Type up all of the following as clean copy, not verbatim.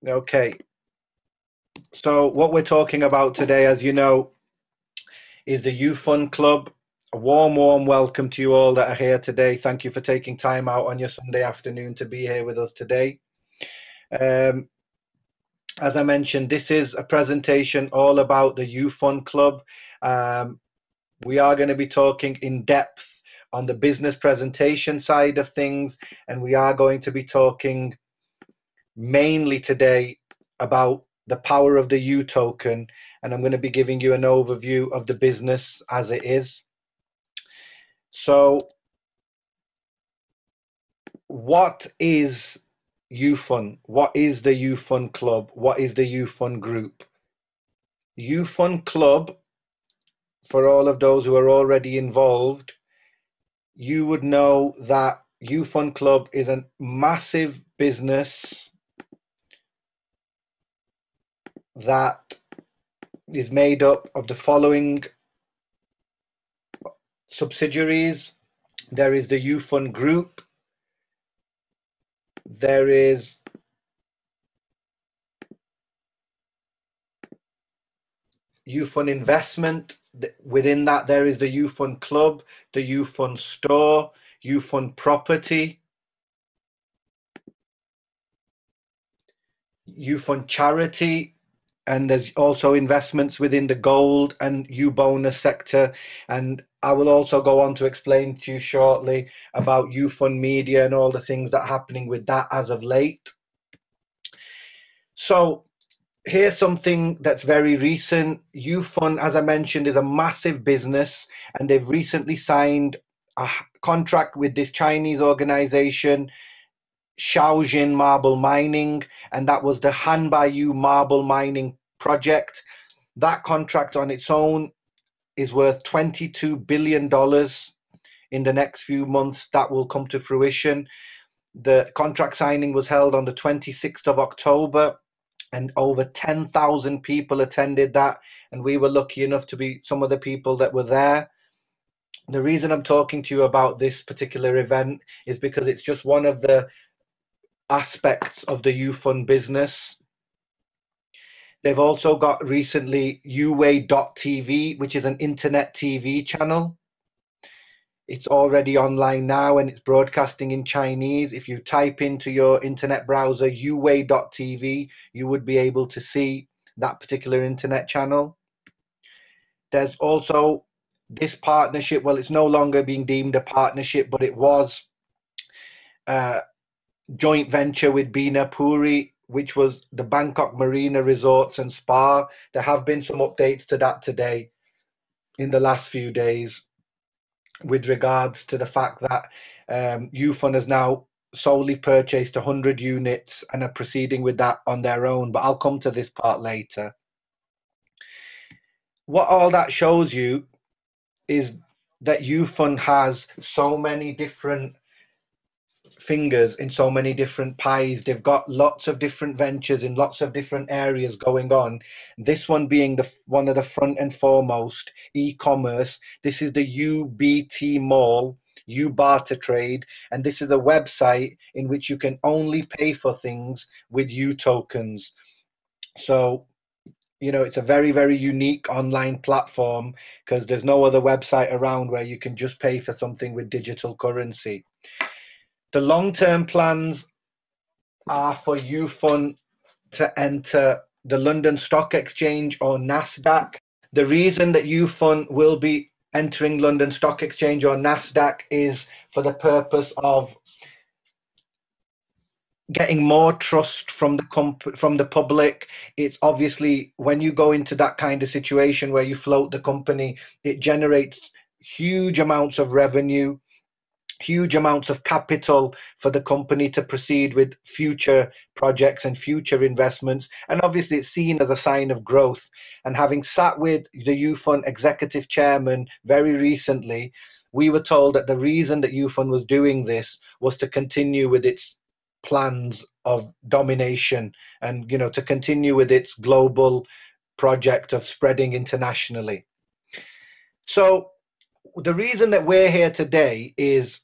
Okay, so what we're talking about today, as you know, is the UFUN Club. A warm, warm welcome to you all that are here today. Thank you for taking time out on your Sunday afternoon to be here with us today. Um, as I mentioned, this is a presentation all about the UFUN Club. Um, we are going to be talking in depth on the business presentation side of things, and we are going to be talking mainly today about the power of the U token, and I'm going to be giving you an overview of the business as it is. So, what is UFUN? What is the UFUN Club? What is the UFUN Group? UFUN Club, for all of those who are already involved, you would know that UFUN Club is a massive business that is made up of the following subsidiaries. There is the UFUN Group, there is UFUN Investment. Within that, there is the UFUN Club, the UFUN Store, UFUN Property, UFUN Charity, and there's also investments within the gold and U-bonus sector. And I will also go on to explain to you shortly about UFUN Media and all the things that are happening with that as of late. So here's something that's very recent. UFUN, as I mentioned, is a massive business, and they've recently signed a contract with this Chinese organization, Shaojin Marble Mining, and that was the Han Baiyu Marble Mining project. That contract on its own is worth $22 billion in the next few months. That will come to fruition. The contract signing was held on the 26th of October, and over 10,000 people attended that, and we were lucky enough to be some of the people that were there. The reason I'm talking to you about this particular event is because it's just one of the aspects of the UFUN business. They've also got recently uway.tv, which is an internet TV channel. It's already online now and it's broadcasting in Chinese. If you type into your internet browser uway.tv, you would be able to see that particular internet channel. There's also this partnership. Well, it's no longer being deemed a partnership, but it was a joint venture with Bina Puri, which was the Bangkok Marina Resorts and Spa. There have been some updates to that today in the last few days with regards to the fact that UFUN has now solely purchased 100 units and are proceeding with that on their own, but I'll come to this part later. What all that shows you is that UFUN has so many different fingers in so many different pies. They've got lots of different ventures in lots of different areas going on. This one being the one of the front and foremost, e-commerce. This is the UBT Mall, U Barter Trade, and this is a website in which you can only pay for things with U tokens. So it's a very, very unique online platform because there's no other website around where you can just pay for something with digital currency. The long-term plans are for UFUN to enter the London Stock Exchange or Nasdaq. The reason that UFUN will be entering London Stock Exchange or Nasdaq is for the purpose of getting more trust from the public. It's obviously when you go into that kind of situation where you float the company, it generates huge amounts of revenue, huge amounts of capital for the company to proceed with future projects and future investments. And obviously, it's seen as a sign of growth. And having sat with the UFUN executive chairman very recently, we were told that the reason that UFUN was doing this was to continue with its plans of domination and to continue with its global project of spreading internationally. So the reason that we're here today is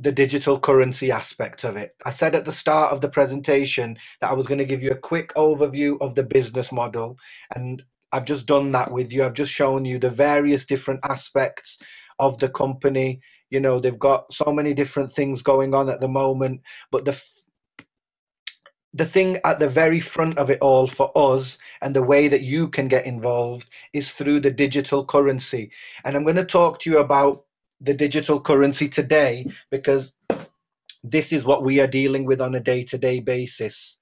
the digital currency aspect of it. I said at the start of the presentation that I was going to give you a quick overview of the business model, and I've just done that with you. I've just shown you the various different aspects of the company. You know, they've got so many different things going on at the moment, but the thing at the very front of it all for us and the way that you can get involved is through the digital currency. And I'm going to talk to you about the digital currency today because this is what we are dealing with on a day-to-day basis.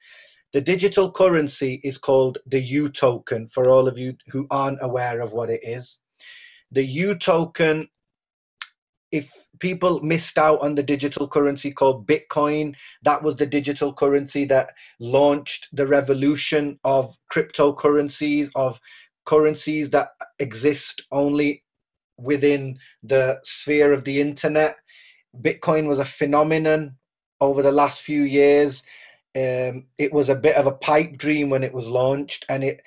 The digital currency is called the U token for all of you who aren't aware of what it is. The U token, if people missed out on the digital currency called Bitcoin, that was the digital currency that launched the revolution of cryptocurrencies, of currencies that exist only within the sphere of the internet. Bitcoin was a phenomenon over the last few years. It was a bit of a pipe dream when it was launched, and it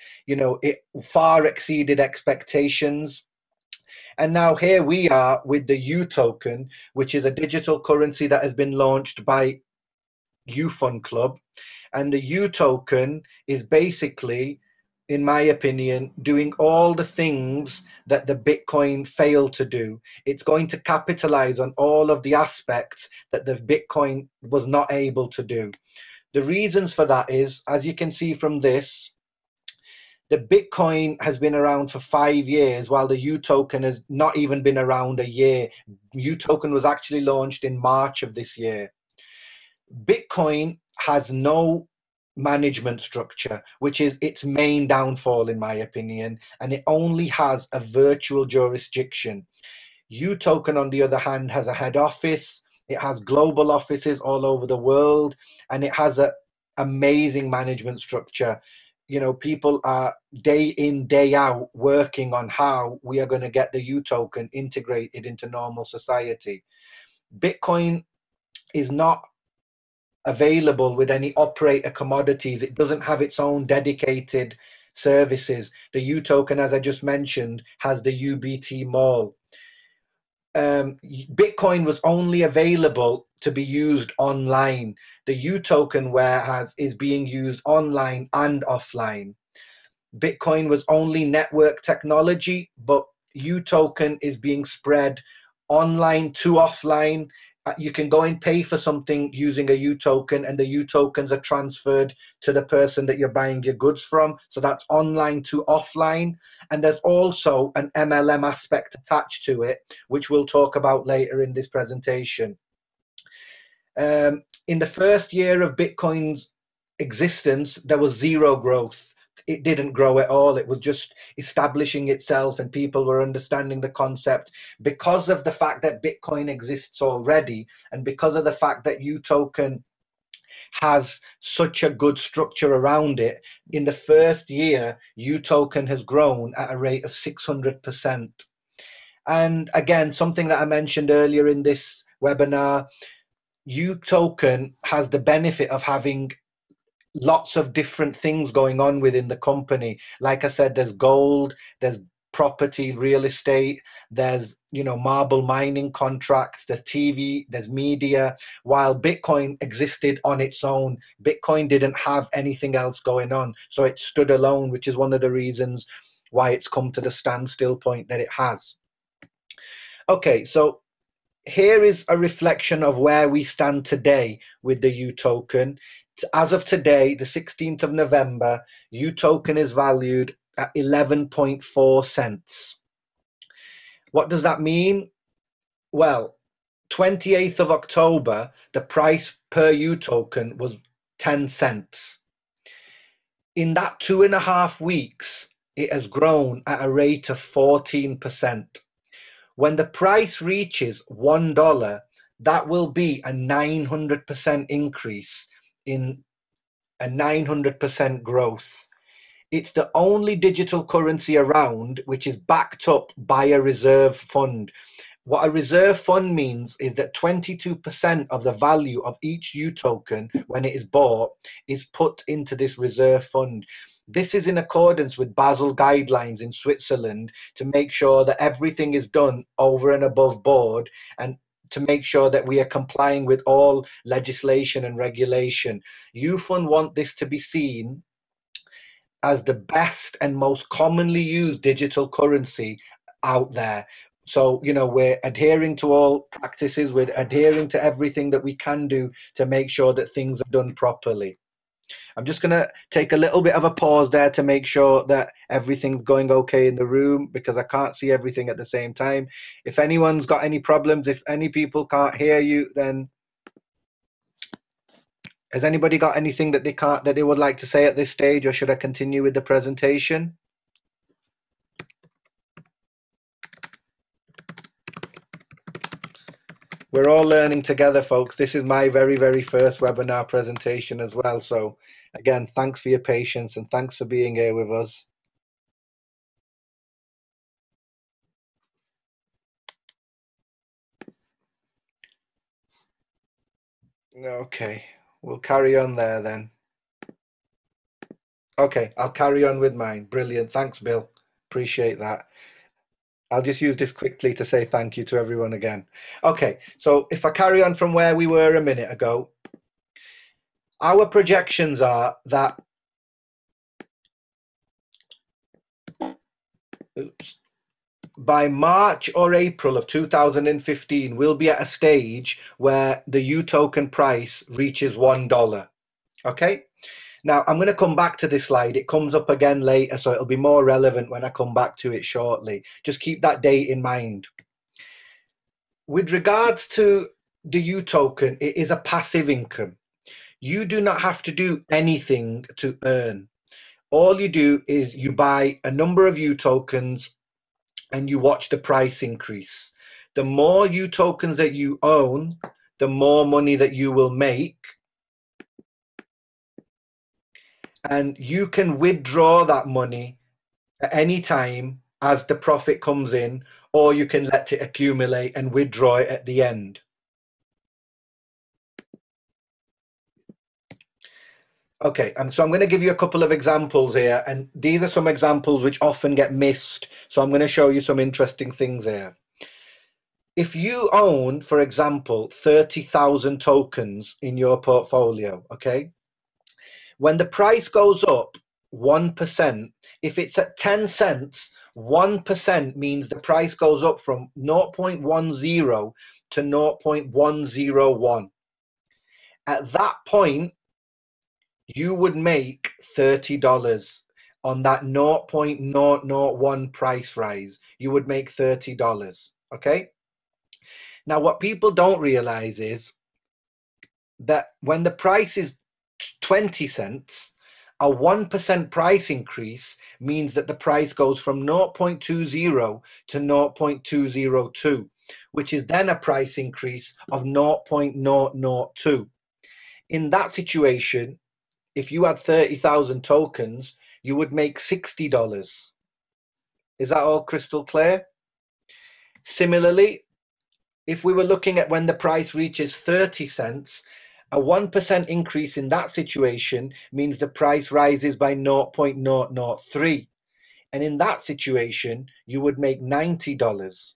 far exceeded expectations. And now here we are with the U token, which is a digital currency that has been launched by UFUN Club. And the U token is basically, in my opinion, doing all the things that the Bitcoin failed to do. It's going to capitalize on all of the aspects that the Bitcoin was not able to do. The reasons for that is, as you can see from this, the Bitcoin has been around for 5 years, while the U token has not even been around a year. U token was actually launched in March of this year. Bitcoin has no management structure, which is its main downfall, in my opinion, and it only has a virtual jurisdiction. U token, on the other hand, has a head office. It has global offices all over the world, and it has an amazing management structure. You know, people are day in, day out working on how we are going to get the U token integrated into normal society. Bitcoin is not available with any operator commodities. It doesn't have its own dedicated services. The U token, as I just mentioned, has the UBT mall. Bitcoin was only available to be used online. The U token warehouse is being used online and offline. Bitcoin was only network technology, but U token is being spread online to offline. You can go and pay for something using a U token, and the U tokens are transferred to the person that you're buying your goods from. So that's online to offline. And there's also an MLM aspect attached to it, which we'll talk about later in this presentation. In the first year of Bitcoin's existence, there was zero growth. It didn't grow at all. It was just establishing itself, and people were understanding the concept. Because of the fact that Bitcoin exists already, and because of the fact that U token has such a good structure around it, in the first year, U token has grown at a rate of 600%. And again, something that I mentioned earlier in this webinar, U token has the benefit of having lots of different things going on within the company. Like I said, there's gold, there's property, real estate, there's marble mining contracts, there's TV, there's media. While Bitcoin existed on its own, Bitcoin didn't have anything else going on, so it stood alone, which is one of the reasons why it's come to the standstill point that it has. Okay, so here is a reflection of where we stand today with the U token. As of today, the 16th of November, U token is valued at 11.4 cents. What does that mean? Well, 28th of October, the price per U token was 10 cents. In that 2.5 weeks, it has grown at a rate of 14%. When the price reaches $1, that will be a 900% increase, in a 900% growth. It's the only digital currency around which is backed up by a reserve fund. What a reserve fund means is that 22% of the value of each U token when it is bought is put into this reserve fund. This is in accordance with Basel guidelines in Switzerland to make sure that everything is done over and above board and to make sure that we are complying with all legislation and regulation. UFUN want this to be seen as the best and most commonly used digital currency out there. So, we're adhering to all practices, we're adhering to everything that we can do to make sure that things are done properly. I'm just going to take a little bit of a pause there to make sure that everything's going okay in the room, because I can't see everything at the same time. If anyone's got any problems, if any people can't hear you, then has anybody got anything that they would like to say at this stage, or should I continue with the presentation? We're all learning together, folks. This is my very, very first webinar presentation as well. So again, thanks for your patience and thanks for being here with us. Okay, we'll carry on there then. Okay, I'll carry on with mine. Brilliant. Thanks, Bill. Appreciate that. I'll just use this quickly to say thank you to everyone again. Okay, so if I carry on from where we were a minute ago, our projections are that, by March or April of 2015, we'll be at a stage where the Utoken price reaches $1. Okay? Now, I'm going to come back to this slide. It comes up again later, so it'll be more relevant when I come back to it shortly. Just keep that date in mind. With regards to the Utoken, it is a passive income. You do not have to do anything to earn. All you do is you buy a number of Utokens and you watch the price increase. The more Utokens that you own, the more money that you will make. And you can withdraw that money at any time as the profit comes in, or you can let it accumulate and withdraw it at the end. Okay, so I'm going to give you a couple of examples here, and these are some examples which often get missed. So I'm going to show you some interesting things here. If you own, for example, 30,000 tokens in your portfolio, okay, when the price goes up 1%, if it's at 10 cents, 1% means the price goes up from 0.10 to 0.101. At that point, you would make $30 on that 0.001 price rise. You would make $30, okay? Now, what people don't realize is that when the price is 20 cents, a 1% price increase means that the price goes from 0.20 to 0.202, which is then a price increase of 0.002. In that situation, if you had 30,000 tokens, you would make $60. Is that all crystal clear? Similarly, if we were looking at when the price reaches 30 cents, a 1% increase in that situation means the price rises by 0.003. And in that situation, you would make $90.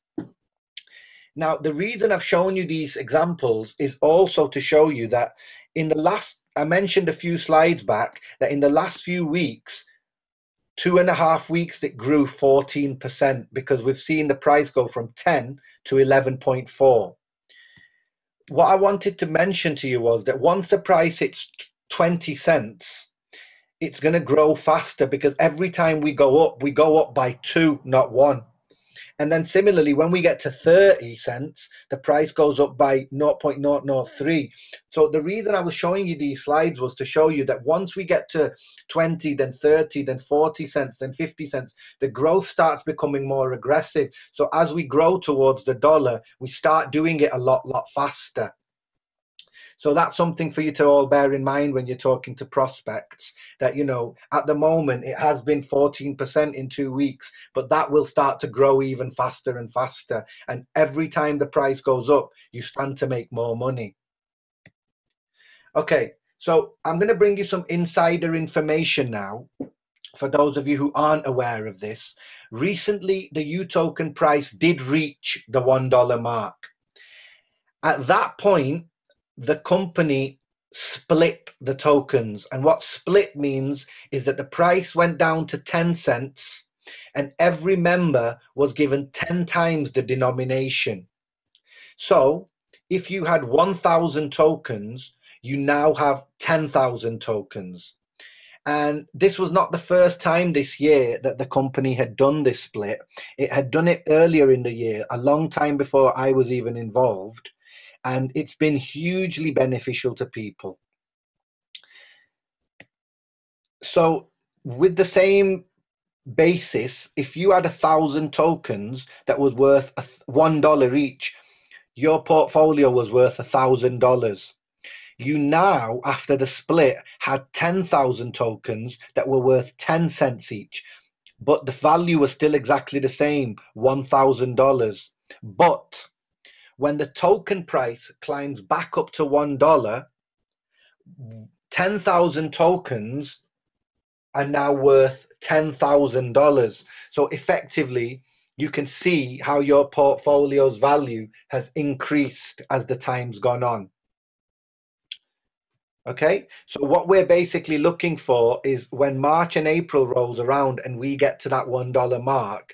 Now, the reason I've shown you these examples is also to show you that I mentioned a few slides back that in the last few weeks, 2.5 weeks, it grew 14% because we've seen the price go from 10 to 11.4. What I wanted to mention to you was that once the price hits 20 cents, it's going to grow faster because every time we go up by 2, not 1. And then similarly, when we get to 30 cents, the price goes up by 0.003. So the reason I was showing you these slides was to show you that once we get to 20, then 30, then 40 cents, then 50 cents, the growth starts becoming more aggressive. So as we grow towards the dollar, we start doing it a lot faster. So that's something for you to all bear in mind when you're talking to prospects, that, at the moment it has been 14% in 2 weeks, but that will start to grow even faster and faster. And every time the price goes up, you stand to make more money. Okay, so I'm going to bring you some insider information now. For those of you who aren't aware of this, recently the Utoken price did reach the $1 mark. At that point, the company split the tokens. And what split means is that the price went down to 10 cents and every member was given 10 times the denomination. So if you had 1,000 tokens, you now have 10,000 tokens. And this was not the first time this year that the company had done this split. It had done it earlier in the year, a long time before I was even involved. And it's been hugely beneficial to people. So with the same basis, if you had 1,000 tokens that was worth $1 each, your portfolio was worth $1,000. You now, after the split, had 10,000 tokens that were worth 10 cents each, but the value was still exactly the same, $1,000. But when the token price climbs back up to $1, 10,000 tokens are now worth $10,000. So effectively, you can see how your portfolio's value has increased as the time's gone on. Okay, so what we're basically looking for is when March and April rolls around and we get to that $1 mark,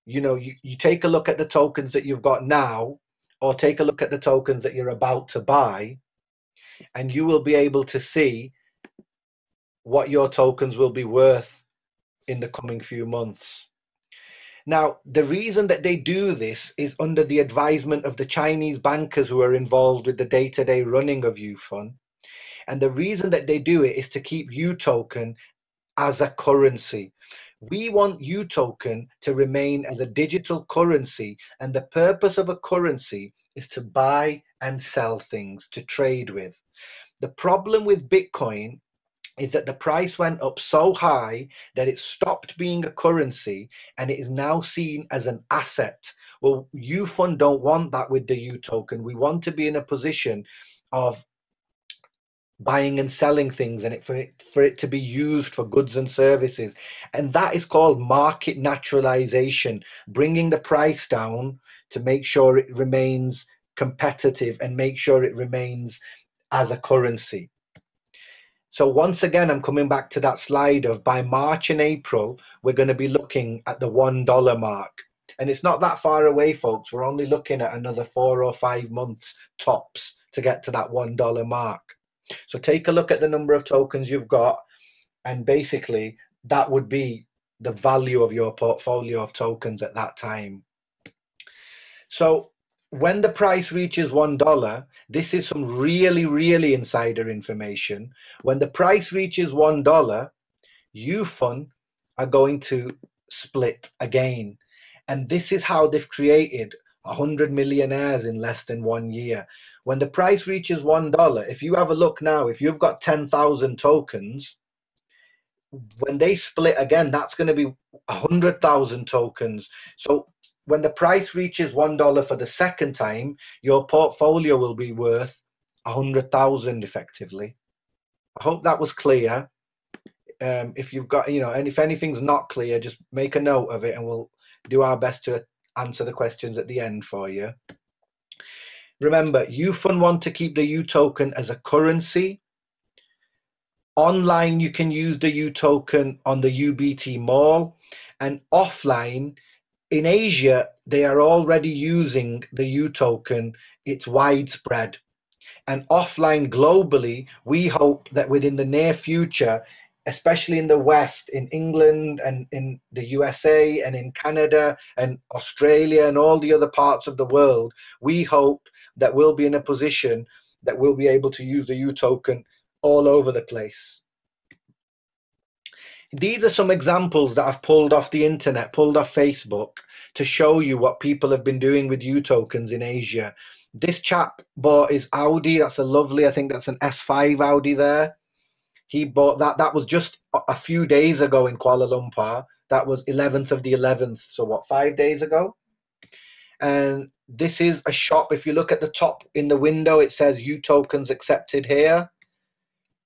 you take a look at the tokens that you've got now, or take a look at the tokens that you're about to buy, and you will be able to see what your tokens will be worth in the coming few months. Now, the reason that they do this is under the advisement of the Chinese bankers who are involved with the day-to-day running of UFUN. And the reason that they do it is to keep Utoken as a currency. We want Utoken to remain as a digital currency, and the purpose of a currency is to buy and sell things, to trade with. The problem with Bitcoin is that the price went up so high that it stopped being a currency and it is now seen as an asset. Well, UFUN don't want that with the Utoken. We want to be in a position of buying and selling things, and for it to be used for goods and services, and that is called market naturalization, bringing the price down to make sure it remains competitive and make sure it remains as a currency. So once again, I'm coming back to that slide of by March and April, we're going to be looking at the $1 mark. And it's not that far away, folks. We're only looking at another 4 or 5 months tops to get to that $1 mark. So take a look at the number of tokens you've got, and basically that would be the value of your portfolio of tokens at that time. So when the price reaches $1, this is some really, really insider information. When the price reaches $1, UFUN are going to split again. And this is how they've created 100 millionaires in less than 1 year. When the price reaches $1, if you have a look now, if you've got 10,000 tokens, when they split again, that's going to be 100,000 tokens. So when the price reaches $1 for the second time, your portfolio will be worth 100,000 effectively. I hope that was clear. If you've got, and if anything's not clear, just make a note of it and we'll do our best to answer the questions at the end for you. Remember, UFUN want to keep the Utoken as a currency. Online, you can use the Utoken on the UBT Mall, and offline, in Asia, they are already using the Utoken. It's widespread. And offline globally, we hope that within the near future, especially in the West, in England and in the USA and in Canada and Australia and all the other parts of the world, we hope that we'll be in a position that we'll be able to use the Utoken all over the place. These are some examples that I've pulled off the internet, pulled off Facebook, to show you what people have been doing with Utokens in Asia. This chap bought his Audi. That's a lovely, I think that's an S5 Audi there. He bought that. That was just a few days ago in Kuala Lumpur. That was 11th of the 11th. So what, 5 days ago? And this is a shop. If you look at the top in the window, it says Utokens accepted here.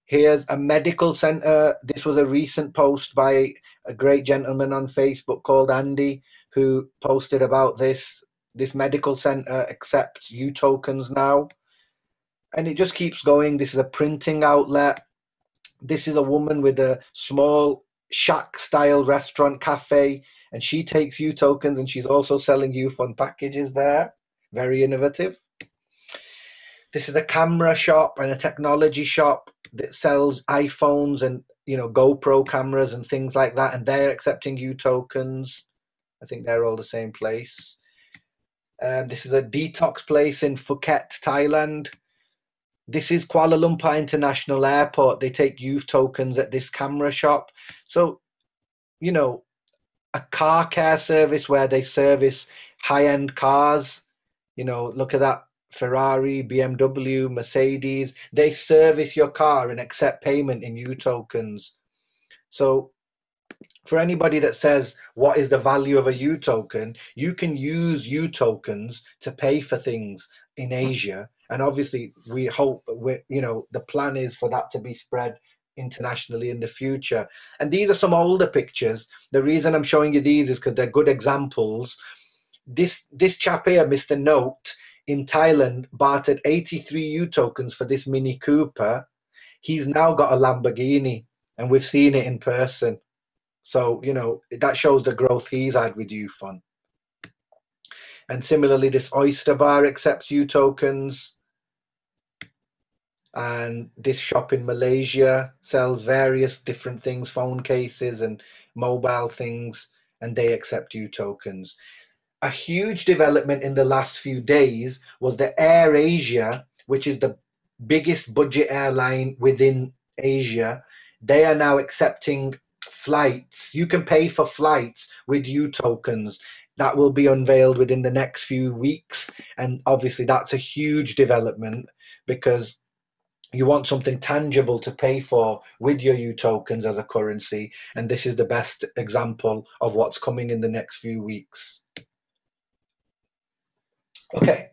Here's a medical center. This was a recent post by a great gentleman on Facebook called Andy, who posted about this. This medical center accepts U tokens now, and it just keeps going. This is a printing outlet. This is a woman with a small shack style restaurant cafe, and she takes U tokens, and she's also selling UFUN packages there. Very innovative. This is a camera shop and a technology shop that sells iPhones and GoPro cameras and things like that, and they're accepting U tokens. I think they're all the same place. This is a detox place in Phuket, Thailand. This is Kuala Lumpur International Airport. They take youth tokens at this camera shop. So, a car care service where they service high-end cars. Look at that Ferrari, BMW, Mercedes. They service your car and accept payment in U tokens. So for anybody that says, what is the value of a U token? You can use U tokens to pay for things in Asia. And obviously, we hope, the plan is for that to be spread internationally in the future. And these are some older pictures. The reason I'm showing you these is because they're good examples. This chap here, Mr. Note, in Thailand, bartered 83 U tokens for this Mini Cooper. He's now got a Lamborghini, and we've seen it in person. So, that shows the growth he's had with UFUN. And similarly, this Oyster Bar accepts U tokens. And this shop in Malaysia sells various different things, phone cases and mobile things, and they accept U tokens. A huge development in the last few days was the Air Asia, which is the biggest budget airline within Asia. They are now accepting flights. You can pay for flights with U tokens. That will be unveiled within the next few weeks. And obviously, that's a huge development because you want something tangible to pay for with your U tokens as a currency. And this is the best example of what's coming in the next few weeks. Okay,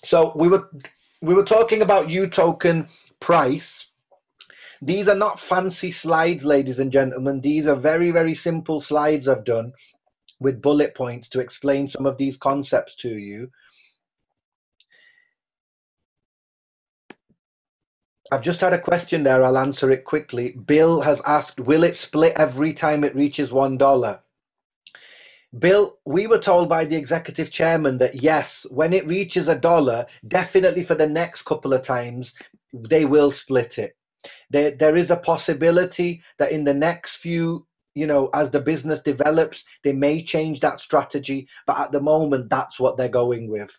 so we were talking about U token price. These are not fancy slides, ladies and gentlemen. These are very, very simple slides I've done with bullet points to explain some of these concepts to you. I've just had a question there. I'll answer it quickly. Bill has asked, will it split every time it reaches $1? Bill, we were told by the executive chairman that yes, when it reaches $1, definitely for the next couple of times, they will split it. There is a possibility that in the next few, as the business develops, they may change that strategy. But at the moment, that's what they're going with.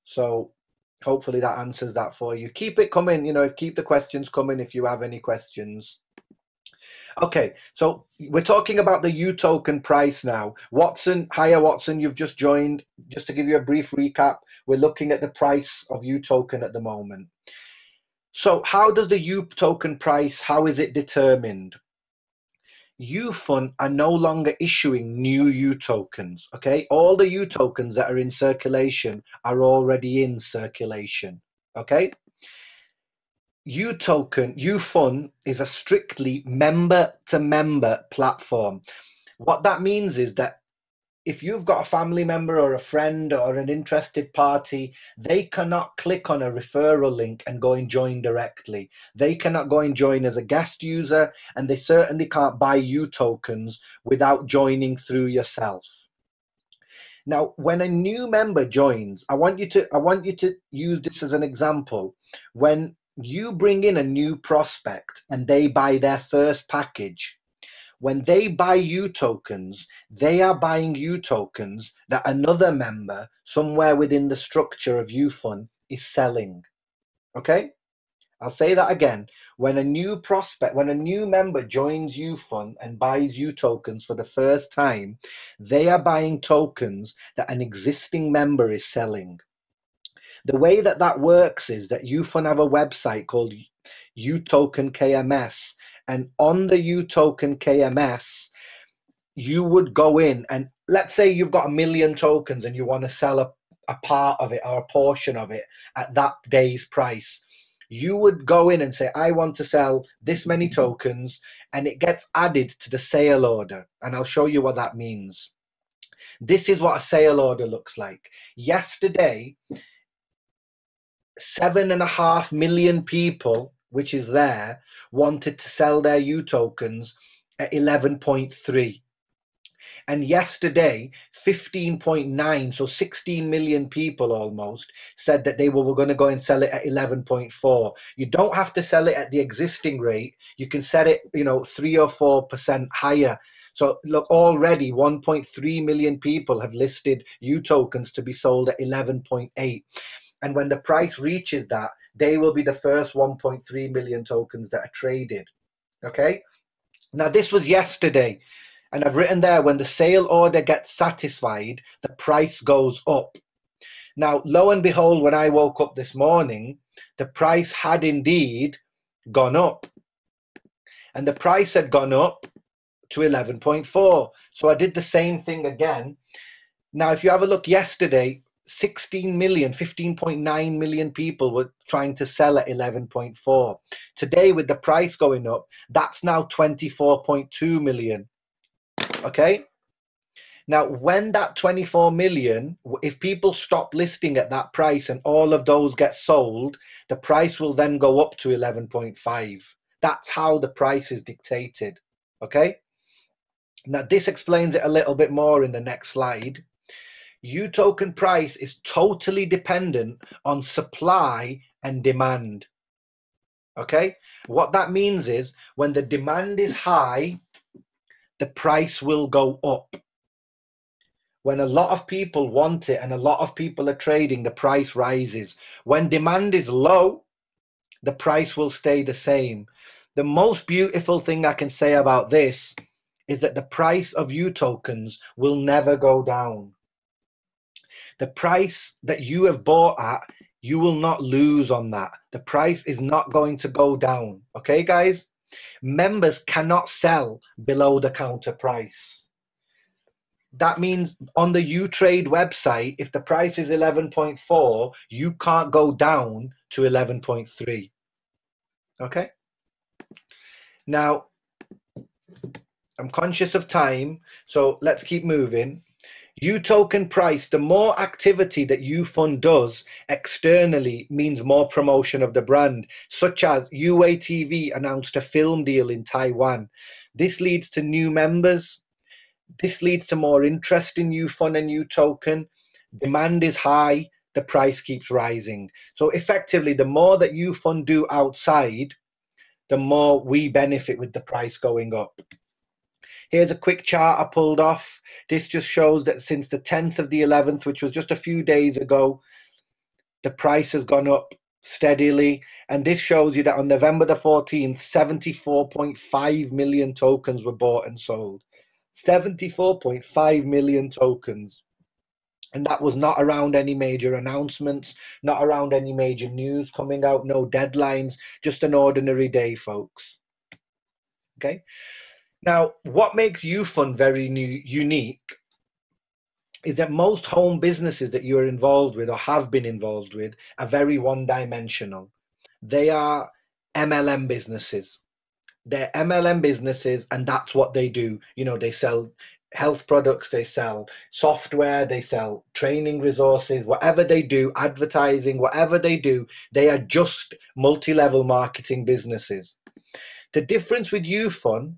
So hopefully that answers that for you. Keep it coming, keep the questions coming if you have any questions. Okay, so we're talking about the U token price now. Watson, hiya Watson, you've just joined. Just to give you a brief recap, we're looking at the price of U token at the moment. So how does the U token price, how is it determined? UFUN are no longer issuing new U tokens, okay? All the U tokens that are in circulation are already in circulation, okay? UFUN is a strictly member-to-member platform. What that means is that if you've got a family member or a friend or an interested party, they cannot click on a referral link and go and join directly. They cannot go and join as a guest user, and they certainly can't buy U tokens without joining through yourself. Now, when a new member joins, I want you to use this as an example. When you bring in a new prospect and they buy their first package, when they buy U tokens, they are buying U tokens that another member somewhere within the structure of UFUN is selling. Okay? I'll say that again. When a new member joins UFUN and buys U tokens for the first time, they are buying tokens that an existing member is selling. The way that works is that UFUN have a website called Utoken KMS, and on the Utoken KMS, you would go in and let's say you've got 1 million tokens and you want to sell a part of it or a portion of it at that day's price. You would go in and say, I want to sell this many tokens, and it gets added to the sale order. And I'll show you what that means. This is what a sale order looks like. Yesterday, 7.5 million people, which is there, wanted to sell their U tokens at 11.3. And yesterday, 15.9, so 16 million people almost, said that they were going to go and sell it at 11.4. You don't have to sell it at the existing rate. You can set it, 3 or 4% higher. So look, already 1.3 million people have listed U tokens to be sold at 11.8. And when the price reaches that, they will be the first 1.3 million tokens that are traded. Okay. Now, this was yesterday. And I've written there, when the sale order gets satisfied, the price goes up. Now, lo and behold, when I woke up this morning, the price had indeed gone up. And the price had gone up to 11.4. So I did the same thing again. Now, if you have a look yesterday, 16 million, 15.9 million people were trying to sell at 11.4. Today, with the price going up, that's now 24.2 million. Okay. Now, when that 24 million, if people stop listing at that price and all of those get sold, the price will then go up to 11.5. That's how the price is dictated. Okay. Now, this explains it a little bit more in the next slide. U token price is totally dependent on supply and demand. Okay. What that means is when the demand is high, the price will go up. When a lot of people want it and a lot of people are trading, the price rises. When demand is low, the price will stay the same. The most beautiful thing I can say about this is that the price of U tokens will never go down. The price that you have bought at, you will not lose on that. The price is not going to go down. Okay, guys? Members cannot sell below the counter price. That means on the UTrade website, if the price is 11.4, you can't go down to 11.3. Okay. Now, I'm conscious of time, so let's keep moving. U token price, the more activity that UFUN does externally means more promotion of the brand, such as UATV announced a film deal in Taiwan. This leads to new members. This leads to more interest in UFUN and U token. Demand is high, the price keeps rising. So effectively, the more that UFUN do outside, the more we benefit with the price going up. Here's a quick chart I pulled off. This just shows that since the 10th of the 11th, which was just a few days ago, the price has gone up steadily. And this shows you that on November the 14th, 74.5 million tokens were bought and sold. 74.5 million tokens. And that was not around any major announcements, not around any major news coming out, no deadlines, just an ordinary day, folks. Okay. Now, what makes UFUN very unique is that most home businesses that you're involved with or have been involved with are very one-dimensional. They are MLM businesses. They're MLM businesses, and that's what they do. They sell health products, they sell software, they sell training resources, whatever they do, advertising, whatever they do, they are just multi-level marketing businesses. The difference with UFUN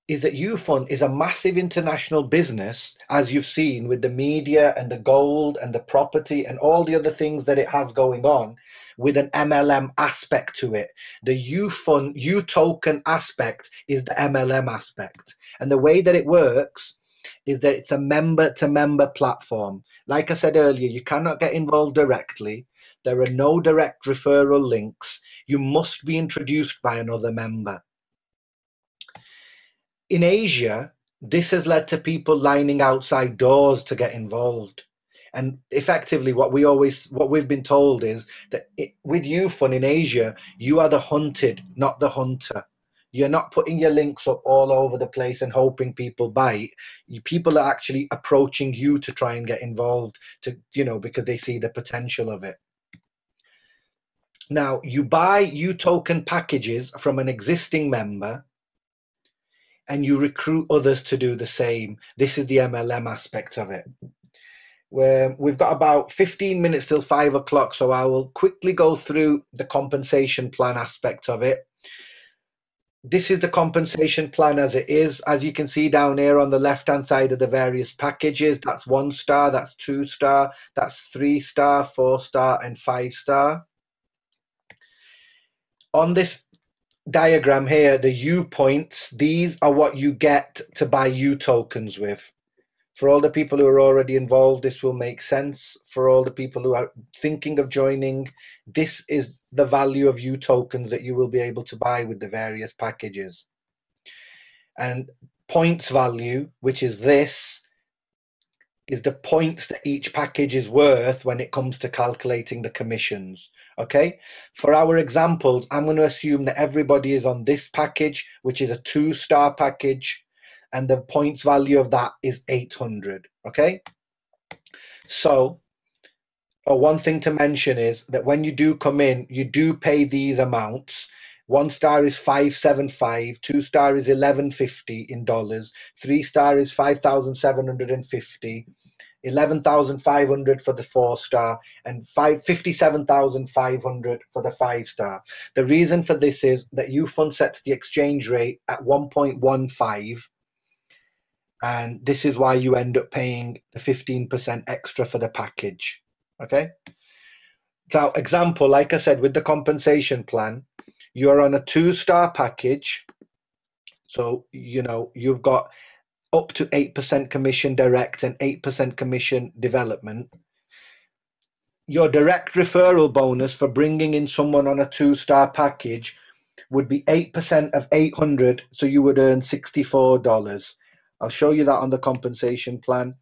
is that UFUN is a massive international business, as you've seen with the media and the gold and the property and all the other things that it has going on, with an MLM aspect to it. The UFUN, U token aspect is the MLM aspect. And the way that it works is that it's a member-to-member platform. Like I said earlier, you cannot get involved directly. There are no direct referral links. You must be introduced by another member. In Asia, this has led to people lining outside doors to get involved. And effectively, what we've been told is that with UFUN in Asia, you are the hunted, not the hunter. You're not putting your links up all over the place and hoping people bite. People are actually approaching you to try and get involved, because they see the potential of it. Now, you buy U token packages from an existing member, and you recruit others to do the same. This is the MLM aspect of it. Where we've got about 15 minutes till 5 o'clock, so I will quickly go through the compensation plan aspect of it. This is the compensation plan as it is. As you can see down here on the left hand side of the various packages, that's 1 star, that's 2 star, that's 3 star, 4 star, and 5 star. On this diagram here, the U points, these are what you get to buy U tokens with. For all the people who are already involved, this will make sense. For all the people who are thinking of joining, this is the value of U tokens that you will be able to buy with the various packages. And points value, which is this, is the points that each package is worth when it comes to calculating the commissions. Okay, for our examples, I'm going to assume that everybody is on this package, which is a 2-star package, and the points value of that is 800. Okay, so one thing to mention is that when you do come in, you do pay these amounts. 1 star is $575, 2-star is $1150 in dollars, 3-star is $5,750, 11,500 for the 4-star, and 57,500 for the 5-star. The reason for this is that UFUN sets the exchange rate at 1.15, and this is why you end up paying the 15% extra for the package. Okay. So, example, like I said, with the compensation plan, you're on a 2-star package. So, you've got up to 8% commission direct and 8% commission development. Your direct referral bonus for bringing in someone on a 2-star package would be 8% of 800, so you would earn $64. I'll show you that on the compensation plan.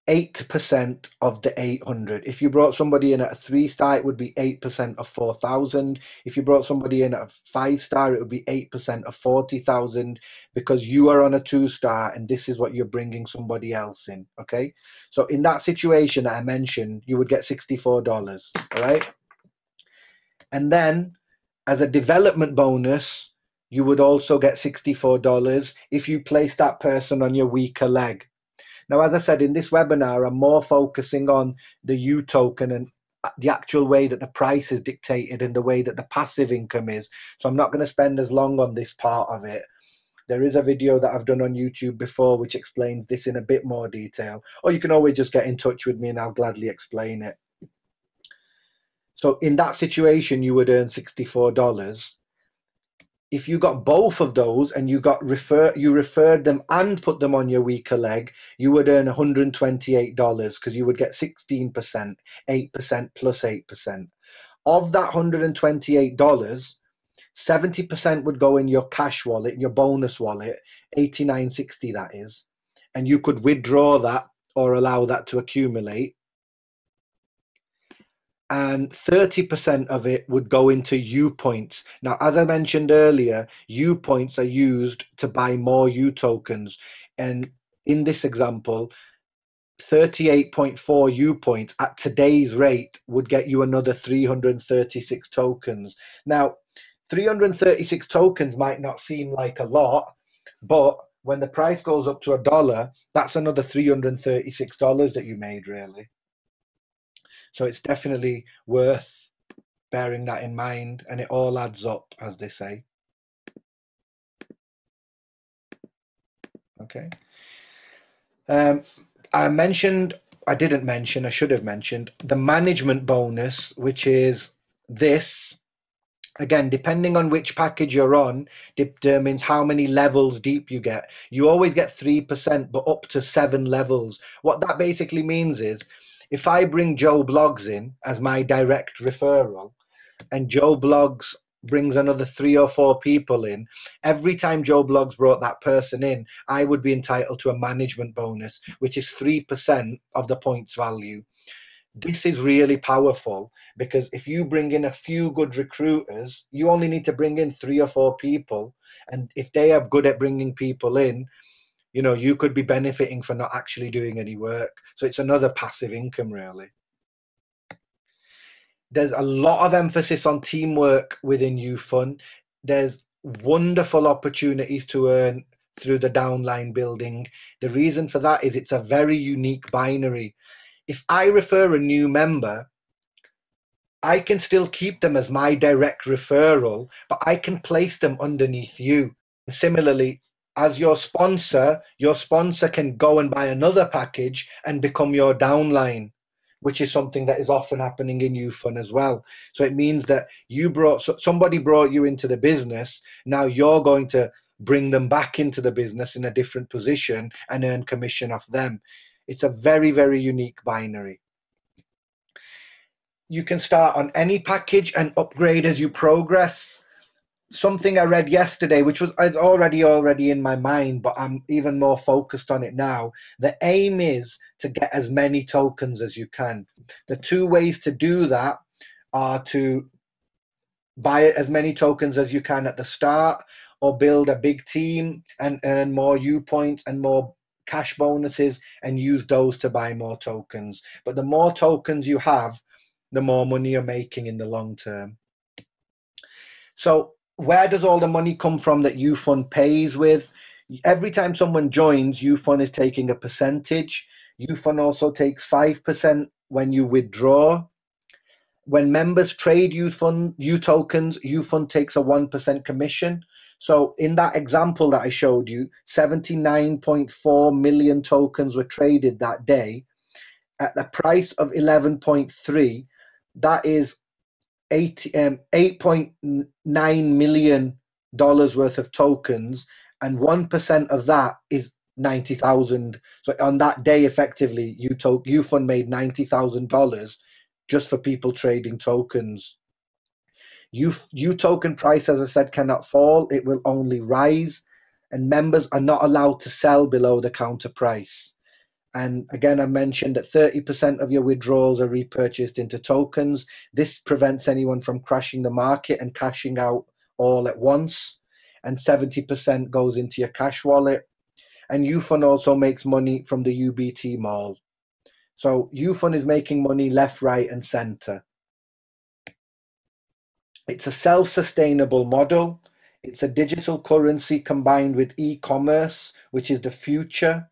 8% of the 800. If you brought somebody in at a 3-star, it would be 8% of 4,000. If you brought somebody in at a 5-star, it would be 8% of 40,000, because you are on a 2-star and this is what you're bringing somebody else in. Okay, so in that situation that I mentioned, you would get $64. All right, and then as a development bonus, you would also get $64 if you place that person on your weaker leg. Now, as I said, in this webinar, I'm more focusing on the U token and the actual way that the price is dictated and the way that the passive income is. So I'm not going to spend as long on this part of it. There is a video that I've done on YouTube before which explains this in a bit more detail, or you can always just get in touch with me and I'll gladly explain it. So in that situation, you would earn $64. If you got both of those and you referred them and put them on your weaker leg, you would earn $128 because you would get 16%, 8% plus 8%. Of that $128, 70% would go in your cash wallet, your bonus wallet, $89.60 that is, and you could withdraw that or allow that to accumulate. And 30% of it would go into U points. Now, as I mentioned earlier, U points are used to buy more U tokens. And in this example, 38.4 U points at today's rate would get you another 336 tokens. Now, 336 tokens might not seem like a lot, but when the price goes up to $1, that's another $336 that you made, really. So it's definitely worth bearing that in mind, and it all adds up, as they say. Okay. I should have mentioned the management bonus, which is this. Again, depending on which package you're on, determines how many levels deep you get. You always get 3%, but up to 7 levels. What that basically means is, if I bring Joe Bloggs in as my direct referral, and Joe Bloggs brings another 3 or 4 people in, every time Joe Bloggs brought that person in, I would be entitled to a management bonus, which is 3% of the points value. This is really powerful because if you bring in a few good recruiters, you only need to bring in 3 or 4 people. And if they are good at bringing people in, you could be benefiting for not actually doing any work. So it's another passive income, really. There's a lot of emphasis on teamwork within UFUN. There's wonderful opportunities to earn through the downline building. The reason for that is it's a very unique binary. If I refer a new member, I can still keep them as my direct referral, but I can place them underneath you. Similarly, as your sponsor can go and buy another package and become your downline, which is something that is often happening in UFUN as well. So it means that somebody brought you into the business. Now you're going to bring them back into the business in a different position and earn commission off them. It's a very, very unique binary. You can start on any package and upgrade as you progress. Something I read yesterday, which was it's already in my mind, but I'm even more focused on it now. The aim is to get as many tokens as you can. The two ways to do that are to buy as many tokens as you can at the start, or build a big team and earn more U points and more cash bonuses and use those to buy more tokens. But the more tokens you have, the more money you're making in the long term. So where does all the money come from that UFUN pays with? Every time someone joins, UFUN is taking a percentage. UFUN also takes 5% when you withdraw. When members trade UFUN tokens, UFUN takes a 1% commission. So in that example that I showed you, 79.4 million tokens were traded that day at the price of 11.3. That is $8.9 million worth of tokens, and 1% of that is 90,000. So on that day, effectively, UFUN made $90,000 just for people trading tokens. Utoken price, as I said, cannot fall. It will only rise, and members are not allowed to sell below the counter price. And again, I mentioned that 30% of your withdrawals are repurchased into tokens. This prevents anyone from crashing the market and cashing out all at once. And 70% goes into your cash wallet. And UFUN also makes money from the UBT mall. So UFUN is making money left, right, and center. It's a self-sustainable model. It's a digital currency combined with e-commerce, which is the future.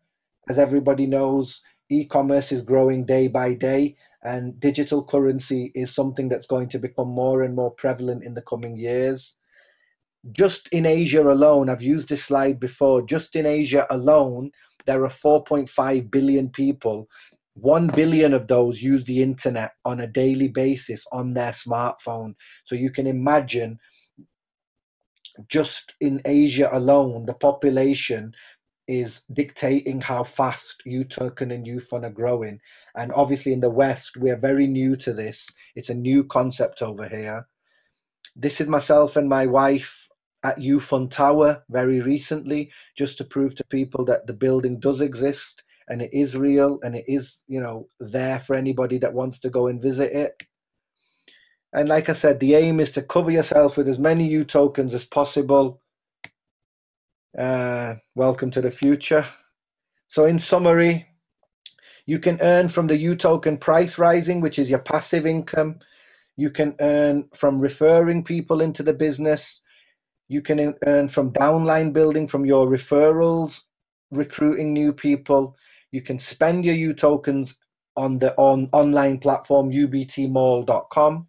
As everybody knows, e-commerce is growing day by day, and digital currency is something that's going to become more and more prevalent in the coming years. Just in Asia alone, I've used this slide before, just in Asia alone, there are 4.5 billion people. 1 billion of those use the internet on a daily basis on their smartphone. So you can imagine, just in Asia alone, the population is dictating how fast Utoken and UFUN are growing. And obviously in the West, we are very new to this. It's a new concept over here. This is myself and my wife at UFUN Tower very recently, just to prove to people that the building does exist and it is real and it is, there for anybody that wants to go and visit it. And like I said, the aim is to cover yourself with as many Utokens as possible. Welcome to the future. So in summary, you can earn from the Utoken price rising, which is your passive income. You can earn from referring people into the business. You can earn from downline building, from your referrals, recruiting new people. You can spend your Utokens on the online platform ubtmall.com.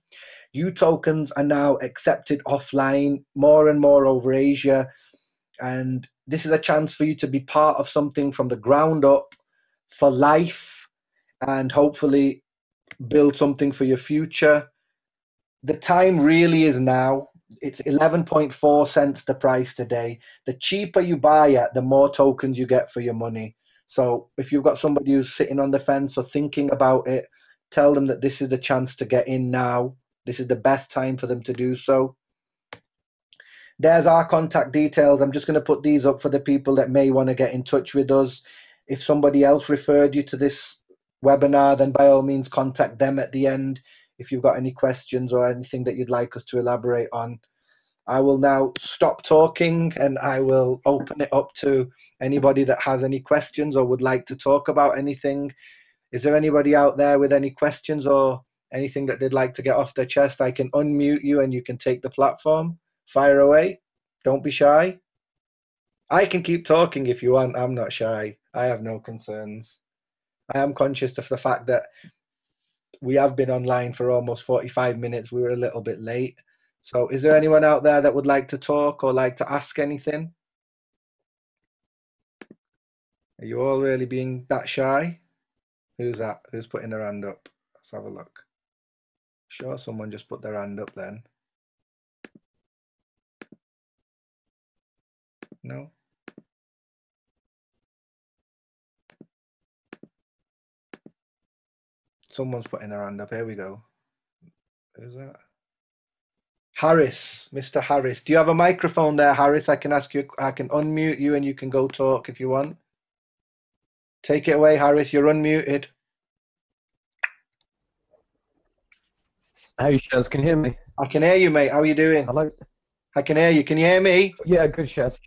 Utokens are now accepted offline more and more over Asia. And this is a chance for you to be part of something from the ground up for life and hopefully build something for your future. The time really is now. It's 11.4 cents the price today. The cheaper you buy at, the more tokens you get for your money. So if you've got somebody who's sitting on the fence or thinking about it, tell them that this is the chance to get in now. This is the best time for them to do so. There's our contact details. I'm just going to put these up for the people that may want to get in touch with us. If somebody else referred you to this webinar, then by all means contact them at the end if you've got any questions or anything that you'd like us to elaborate on. I will now stop talking and I will open it up to anybody that has any questions or would like to talk about anything. Is there anybody out there with any questions or anything that they'd like to get off their chest? I can unmute you and you can take the platform. Fire away. Don't be shy. I can keep talking if you want. I'm not shy. I have no concerns. I am conscious of the fact that we have been online for almost 45 minutes. We were a little bit late. So, is there anyone out there that would like to talk or like to ask anything? Are you all really being that shy? Who's that? Who's putting their hand up? Let's have a look. Sure, someone just put their hand up then. No? Someone's putting their hand up. Here we go. Who's that? Harris, Mr. Harris. Do you have a microphone there, Harris? I can ask you, I can unmute you and you can go talk if you want. Take it away, Harris. You're unmuted. Hey, Shaz, can you hear me? I can hear you, mate. How are you doing? Hello? I can hear you. Can you hear me? Yeah, good, Shaz.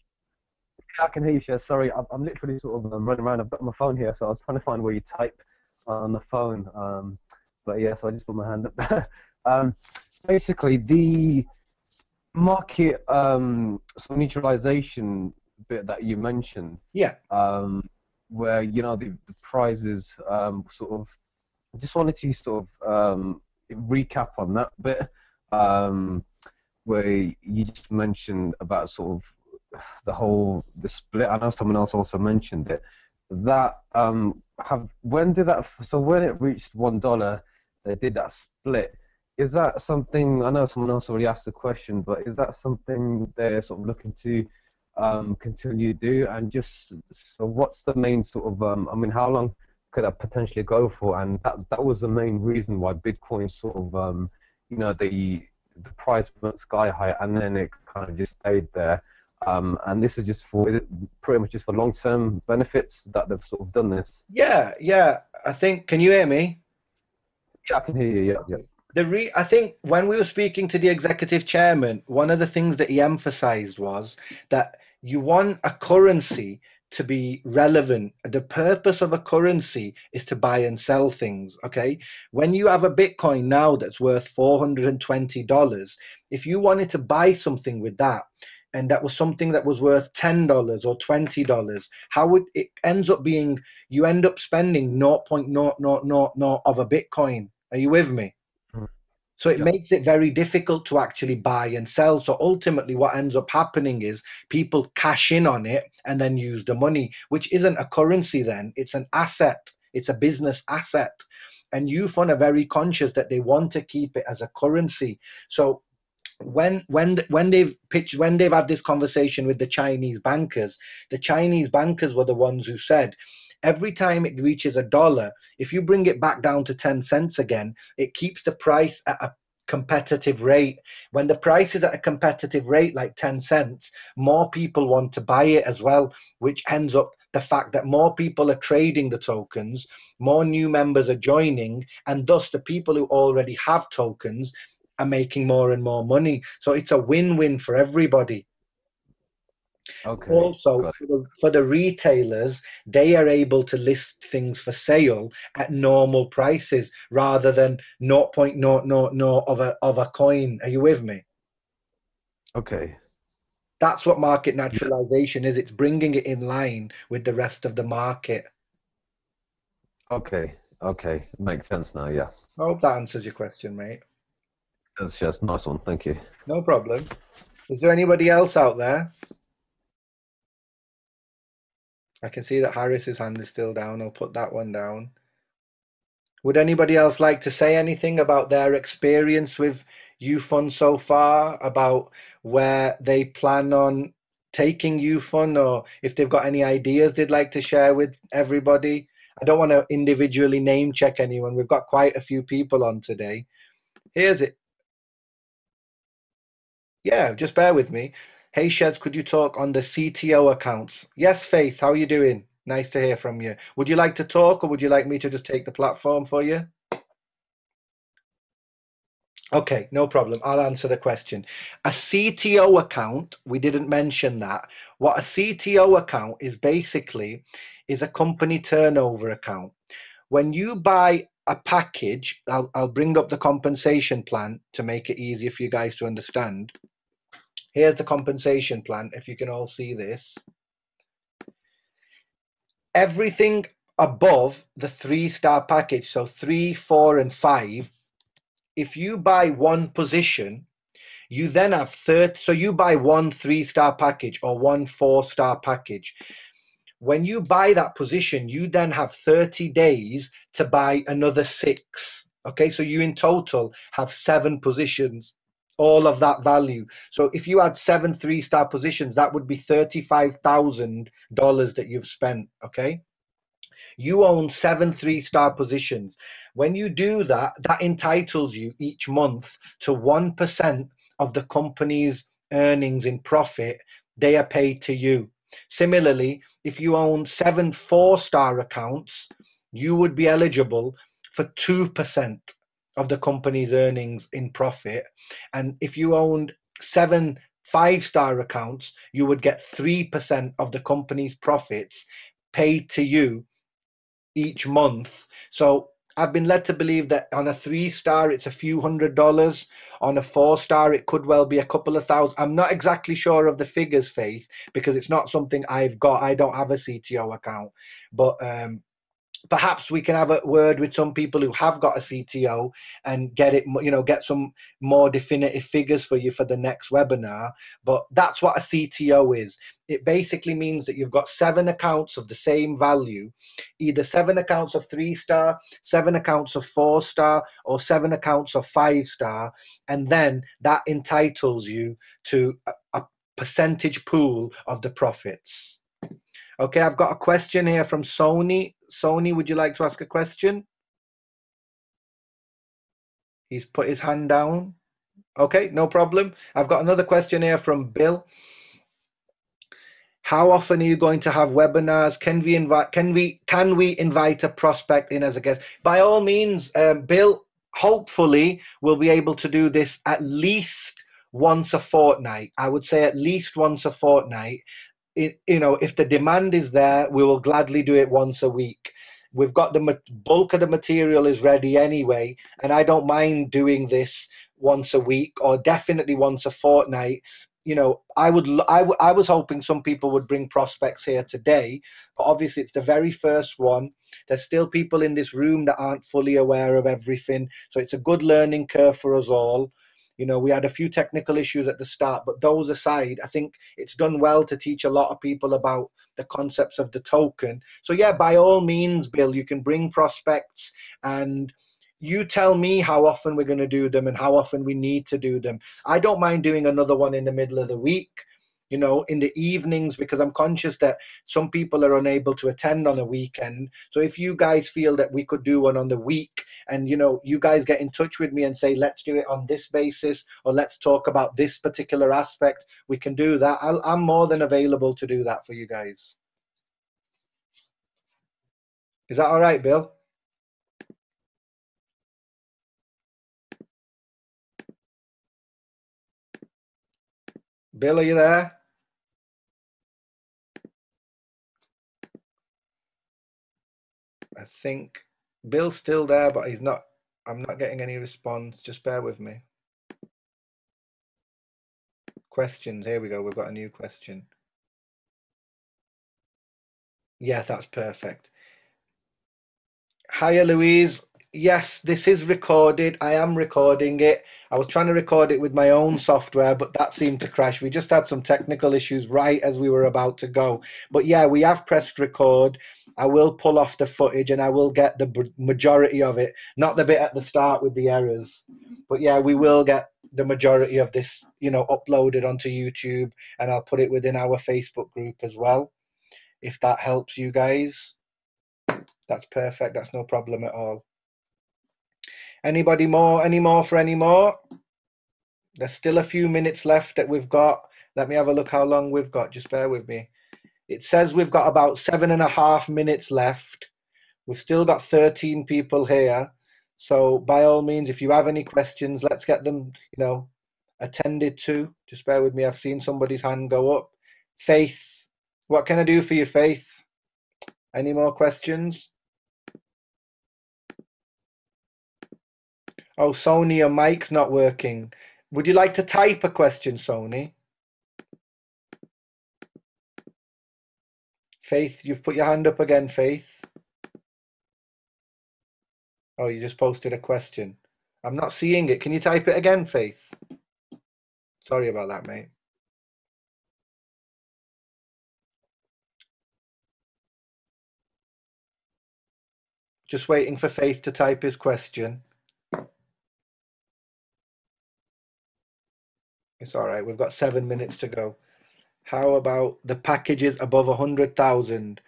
Yeah, I can hear you, Shaz. Sorry, I'm literally sort of running around. I've got my phone here, so I was trying to find where you type on the phone. But yeah, so I just put my hand up there. Basically, the market sort of neutralization bit that you mentioned, Yeah. where, you know, the prizes sort of, I just wanted to sort of recap on that bit. Where you just mentioned about sort of the split. I know someone else also mentioned it. That when did that? So when it reached $1, they did that split. Is that something? I know someone else already asked the question, but is that something they're sort of looking to continue to do? And just so, what's the main sort of? I mean, how long could that potentially go for? And that was the main reason why Bitcoin sort of you know, the price went sky high and then it kind of just stayed there. And this is just for pretty much just for long-term benefits that they've sort of done this. Yeah, yeah. I think, can you hear me? Yeah, I can hear you. Yeah, yeah. I think when we were speaking to the executive chairman, one of the things that he emphasized was that you want a currency to be relevant. The purpose of a currency is to buy and sell things, okay? When you have a Bitcoin now that's worth $420, if you wanted to buy something with that, and that was something that was worth $10 or $20, how would it ends up being you end up spending 0.0000 of a Bitcoin. Are you with me? So it Yeah. makes it very difficult to actually buy and sell. So ultimately, what ends up happening is people cash in on it and then use the money, which isn't a currency then, it's an asset, it's a business asset. And UFUN are very conscious that they want to keep it as a currency. So when they've had this conversation with the Chinese bankers were the ones who said every time it reaches $1, if you bring it back down to 10 cents again, it keeps the price at a competitive rate. When the price is at a competitive rate like 10 cents, more people want to buy it as well, which ends up the fact that more people are trading the tokens, more new members are joining, and thus the people who already have tokens are making more and more money. So it's a win-win for everybody. Okay. Also, Got for the retailers, they are able to list things for sale at normal prices rather than 0.000 of a coin. Are you with me? it. Okay. That's what market Yeah. naturalization is. It's bringing it in line with the rest of the market. Okay. Okay. Makes sense now. Yeah. I hope that answers your question, mate. That's just nice one. Thank you. No problem. Is there anybody else out there? I can see that Harris's hand is still down. I'll put that one down. Would anybody else like to say anything about their experience with UFUN so far, about where they plan on taking UFUN, or if they've got any ideas they'd like to share with everybody? I don't want to individually name check anyone. We've got quite a few people on today. Here's it. Yeah, just bear with me. Hey, Shez, could you talk on the CTO accounts? Yes, Faith, how are you doing? Nice to hear from you. Would you like to talk, or would you like me to just take the platform for you? Okay, no problem. I'll answer the question. A CTO account, we didn't mention that. What a CTO account is basically is a company turnover account. When you buy a package, I'll bring up the compensation plan to make it easier for you guys to understand. Here's the compensation plan, if you can all see this. Everything above the 3-star package, so 3, 4, and 5, if you buy one position, you then have 30. So you buy one 3-star package or one 4-star package. When you buy that position, you then have 30 days to buy another 6. Okay, so you in total have 7 positions, all of that value. So if you had 7 3-star positions, that would be $35,000 that you've spent. Okay, you own 7 3-star positions. When you do that, that entitles you each month to 1% of the company's earnings in profit. They are paid to you. Similarly, if you own 7 4-star accounts, you would be eligible for 2% of the company's earnings in profit. And if you owned 7 5-star accounts, you would get 3% of the company's profits paid to you each month. So I've been led to believe that on a 3-star, it's a few $100s. On a 4-star, it could well be a couple of thousand. I'm not exactly sure of the figures, Faith, because it's not something I've got. I don't have a CTO account, but perhaps we can have a word with some people who have got a CTO and get it, get some more definitive figures for you for the next webinar. But that's what a CTO is. It basically means that you've got 7 accounts of the same value, either 7 accounts of 3-star, 7 accounts of 4-star, or 7 accounts of 5-star, and then that entitles you to a percentage pool of the profits. Okay, I've got a question here from Sony. Sony, would you like to ask a question? He's put his hand down. Okay, no problem. I've got another question here from Bill. How often are you going to have webinars? Can we invite a prospect in as a guest? By all means, Bill, hopefully we'll be able to do this at least once a fortnight. I would say at least once a fortnight. If the demand is there, we will gladly do it once a week. We've got the bulk of the material is ready anyway, and I don't mind doing this once a week or definitely once a fortnight. I was hoping some people would bring prospects here today, but obviously it's the very first one. There's still people in this room that aren't fully aware of everything, so it's a good learning curve for us all. We had a few technical issues at the start, but those aside, I think it's done well to teach a lot of people about the concepts of the token. So yeah, by all means, Bill, you can bring prospects, and you tell me how often we're going to do them and how often we need to do them. I don't mind doing another one in the middle of the week, in the evenings, because I'm conscious that some people are unable to attend on a weekend. So if you guys feel that we could do one on the week, and you guys get in touch with me and say, let's do it on this basis, or let's talk about this particular aspect, we can do that. I'm more than available to do that for you guys. Is that all right, Bill? Bill, are you there? I think Bill's still there, but he's not. I'm not getting any response. Just bear with me. Questions. Here we go. We've got a new question. Yeah, that's perfect. Hiya, Louise. Yes, this is recorded. I am recording it. I was trying to record it with my own software, but that seemed to crash. We just had some technical issues right as we were about to go. But yeah, we have pressed record. I will pull off the footage and I will get the majority of it, not the bit at the start with the errors. But yeah, we will get the majority of this, uploaded onto YouTube, and I'll put it within our Facebook group as well, if that helps you guys. That's perfect. That's no problem at all. Anybody more? Any more for any more? There's still a few minutes left that we've got. Let me have a look how long we've got. Just bear with me. It says we've got about 7.5 minutes left. We've still got 13 people here. So by all means, if you have any questions, let's get them, attended to. Just bear with me. I've seen somebody's hand go up. Faith, what can I do for you, Faith? Any more questions? Oh, Sony, your mic's not working. Would you like to type a question, Sony? Faith, you've put your hand up again, Faith. Oh, you just posted a question. I'm not seeing it. Can you type it again, Faith? Sorry about that, mate. Just waiting for Faith to type his question. It's all right. We've got 7 minutes to go. How about the packages above 100,000?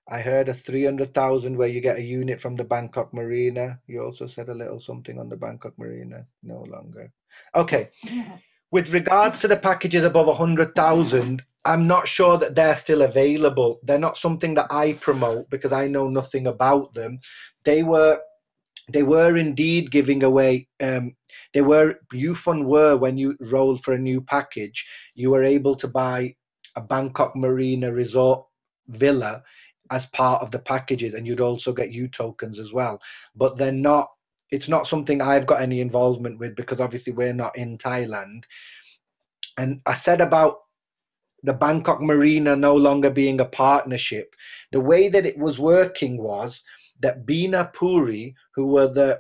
I heard a 300,000 where you get a unit from the Bangkok Marina. You also said a little something on the Bangkok Marina. No longer. Okay. With regards to the packages above 100,000, I'm not sure that they're still available. They're not something that I promote because I know nothing about them. They were indeed giving away. UFUN were, when you rolled for a new package, you were able to buy a Bangkok Marina resort villa as part of the packages, and you'd also get U tokens as well. But they're not. It's not something I've got any involvement with because obviously we're not in Thailand. And I said about the Bangkok Marina no longer being a partnership. The way that it was working was that Bina Puri, who were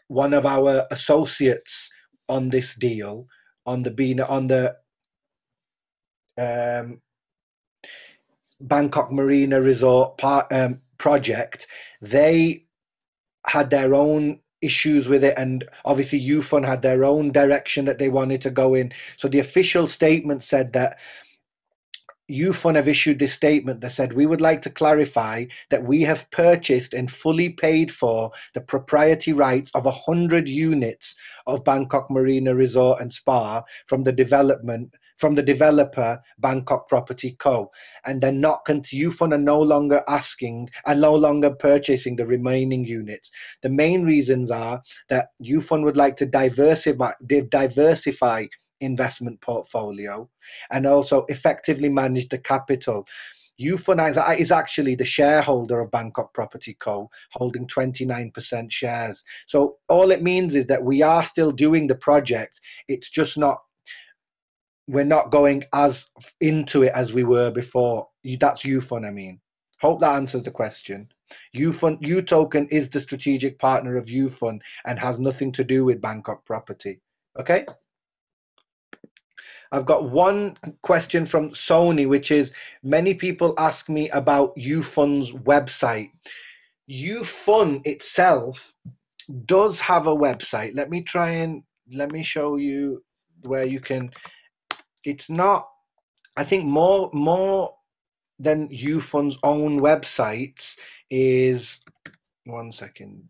one of our associates on this deal, on the um, Bangkok Marina Resort project, they had their own issues with it, and obviously UFUN had their own direction that they wanted to go in. So the official statement said that UFUN have issued this statement that said, we would like to clarify that we have purchased and fully paid for the proprietary rights of 100 units of Bangkok Marina Resort and Spa from the developer Bangkok Property Co. And they're not UFUN are no longer asking and no longer purchasing the remaining units. The main reasons are that UFUN would like to diversify investment portfolio and also effectively manage the capital. UFUN is actually the shareholder of Bangkok Property Co., holding 29% shares. So all it means is that we are still doing the project. It's just not, we're not going as into it as we were before. That's UFUN, I mean. Hope that answers the question. UFUN Utoken is the strategic partner of UFUN and has nothing to do with Bangkok Property. Okay? I've got one question from Sony, which is, many people ask me about UFUN's website. UFUN itself does have a website. Let me show you where you can. It's not, I think more than UFUN's own websites is, one second.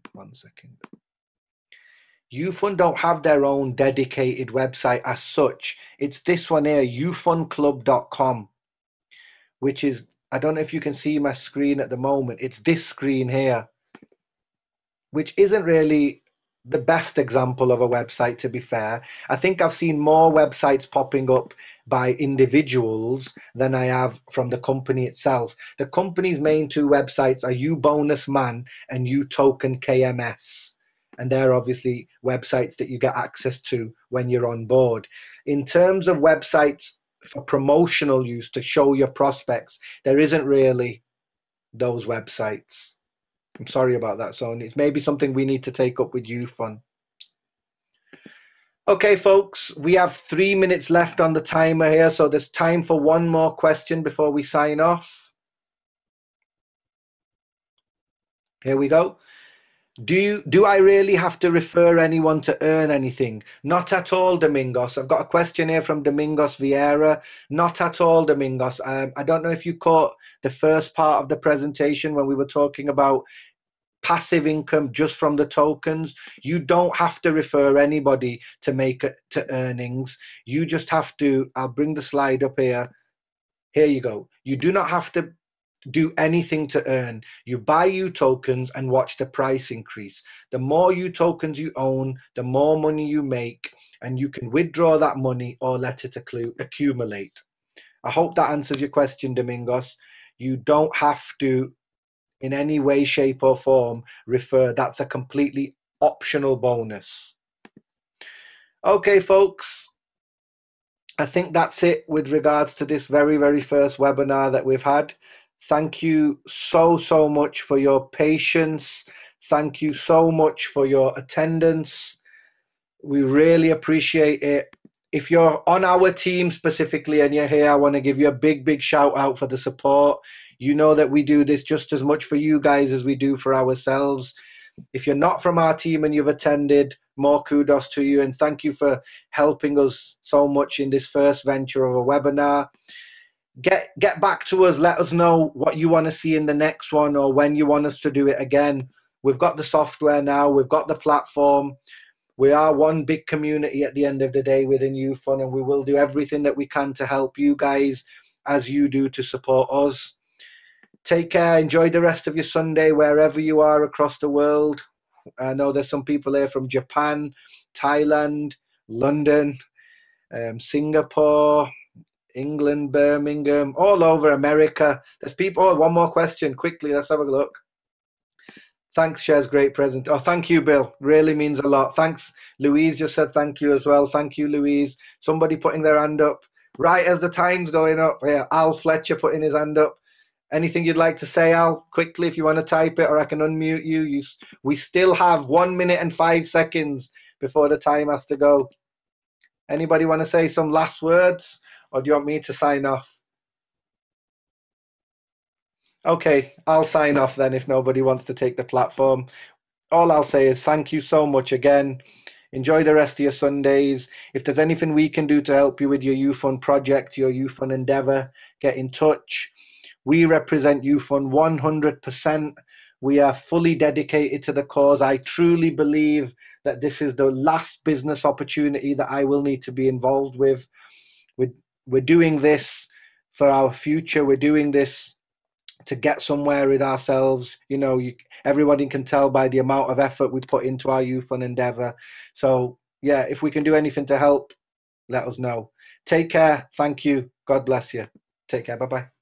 UFUN don't have their own dedicated website as such. It's this one here, ufunclub.com, which is, I don't know if you can see my screen at the moment. It's this screen here, which isn't really the best example of a website, to be fair. I think I've seen more websites popping up by individuals than I have from the company itself. The company's main two websites are UBonusMan and UToken KMS. And they're obviously websites that you get access to when you're on board. In terms of websites for promotional use to show your prospects, there isn't really those websites. I'm sorry about that, Sony. It's maybe something we need to take up with UFUN. Okay, folks, we have 3 minutes left on the timer here, so there's time for one more question before we sign off. Here we go. Do I really have to refer anyone to earn anything? Not at all, Domingos. I've got a question here from Domingos Vieira. Not at all, Domingos. I don't know if you caught the first part of the presentation when we were talking about passive income just from the tokens. You don't have to refer anybody to make it to earnings. You just have to, I'll bring the slide up here. Here you go. You do not have to do anything to earn. You buy U tokens and watch the price increase. The more U tokens you own, the more money you make, and you can withdraw that money or let it accumulate. I hope that answers your question, Domingos. You don't have to, in any way, shape, or form, refer. That's a completely optional bonus. Okay, folks. I think that's it with regards to this very, very first webinar that we've had. Thank you so, so much for your patience. Thank you so much for your attendance. We really appreciate it. If you're on our team specifically and you're here, I want to give you a big, big shout out for the support. You know that we do this just as much for you guys as we do for ourselves. If you're not from our team and you've attended, more kudos to you, and thank you for helping us so much in this first venture of a webinar. Get back to us. Let us know what you want to see in the next one or when you want us to do it again. We've got the software now. We've got the platform. We are one big community at the end of the day within UFUN, and we will do everything that we can to help you guys as you do to support us. Take care. Enjoy the rest of your Sunday wherever you are across the world. I know there's some people here from Japan, Thailand, London, Singapore, England, Birmingham, all over America. There's people. Oh, one more question quickly. Let's have a look. Thanks, Shez. Great present. Oh, thank you, Bill. Really means a lot. Thanks. Louise just said thank you as well. Thank you, Louise. Somebody putting their hand up right as the time's going up. Yeah, Al Fletcher putting his hand up. Anything you'd like to say, Al? Quickly, if you want to type it, or I can unmute you. We still have 1 minute and 5 seconds before the time has to go. Anybody want to say some last words, or do you want me to sign off? Okay, I'll sign off then if nobody wants to take the platform. All I'll say is thank you so much again. Enjoy the rest of your Sundays. If there's anything we can do to help you with your UFUN project, your UFUN endeavor, get in touch. We represent UFUN 100%. We are fully dedicated to the cause. I truly believe that this is the last business opportunity that I will need to be involved with. We're doing this for our future. We're doing this to get somewhere with ourselves. You know, everybody can tell by the amount of effort we put into our UFUN endeavor. So yeah, if we can do anything to help, let us know. Take care. Thank you. God bless you. Take care. Bye-bye.